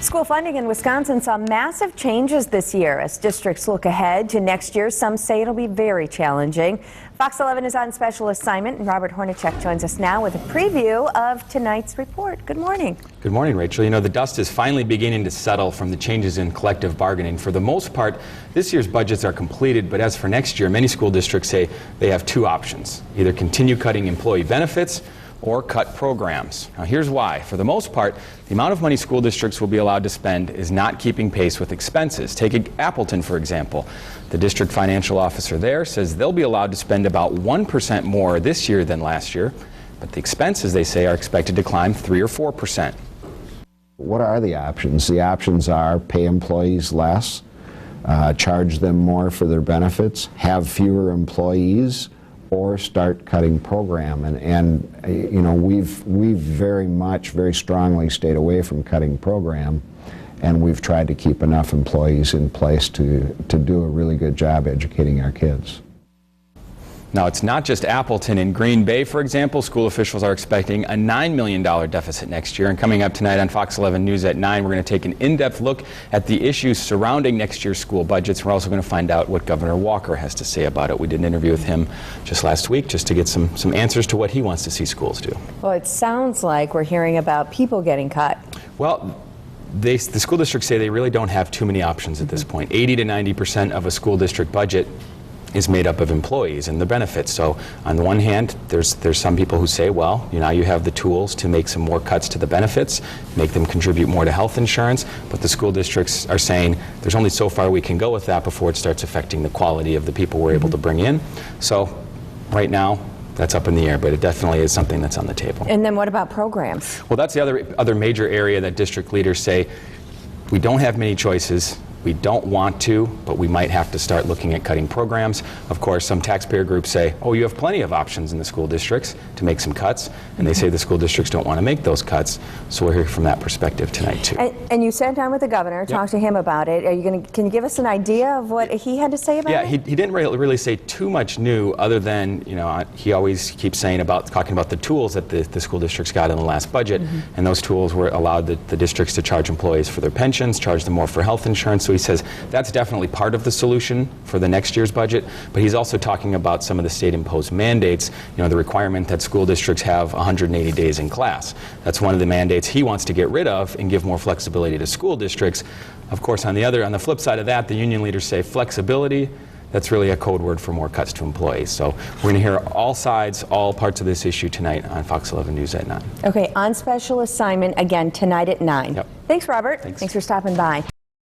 School funding in Wisconsin saw massive changes this year. As districts look ahead to next year, some say it'll be very challenging. Fox 11 is on special assignment, and Robert Hornacek joins us now with a preview of tonight's report. Good morning. Good morning, Rachel. You know, the dust is finally beginning to settle from the changes in collective bargaining. For the most part, this year's budgets are completed, but as for next year, many school districts say they have two options: either continue cutting employee benefits or cut programs. Now, here's why. For the most part, the amount of money school districts will be allowed to spend is not keeping pace with expenses. Take Appleton, for example. The district financial officer there says they'll be allowed to spend about 1% more this year than last year, but the expenses, they say, are expected to climb 3 or 4%. What are the options? The options are pay employees less, charge them more for their benefits, have fewer employees, or start cutting program. And you know, we've very strongly stayed away from cutting program, and we've tried to keep enough employees in place to do a really good job educating our kids. Now, it's not just Appleton. In Green Bay, for example, school officials are expecting a $9 million deficit next year. And coming up tonight on Fox 11 News at 9, we're going to take an in-depth look at the issues surrounding next year's school budgets. We're also going to find out what Governor Walker has to say about it. We did an interview with him just last week just to get some answers to what he wants to see schools do. Well, it sounds like we're hearing about people getting cut. Well, the school districts say they really don't have too many options at this point. 80 to 90% of a school district budget is made up of employees and the benefits. So on the one hand, there's some people who say, well, you know, you have the tools to make some more cuts to the benefits, make them contribute more to health insurance, but the school districts are saying there's only so far we can go with that before it starts affecting the quality of the people we're able to bring in. So right now, that's up in the air, but it definitely is something that's on the table. And then what about programs? Well, that's the other major area that district leaders say we don't have many choices. We don't want to, but we might have to start looking at cutting programs. Of course, some taxpayer groups say, oh, you have plenty of options in the school districts to make some cuts, and they say the school districts don't want to make those cuts. So we're here from that perspective tonight, too. And you sat down with the governor, talked to him about it. Can you give us an idea of what he had to say about it? Yeah, he didn't really say too much new, other than, you know, he always keeps saying talking about the tools that the school districts got in the last budget, and those tools were allowed the districts to charge employees for their pensions, charge them more for health insurance. So he says that's definitely part of the solution for the next year's budget, but he's also talking about some of the state-imposed mandates, you know, the requirement that school districts have 180 days in class. That's one of the mandates he wants to get rid of and give more flexibility to school districts. Of course, on the flip side of that, the union leaders say flexibility, that's really a code word for more cuts to employees. So we're going to hear all sides, all parts of this issue tonight on Fox 11 News at 9. Okay, on special assignment again tonight at 9. Yep. Thanks, Robert. Thanks. Thanks for stopping by.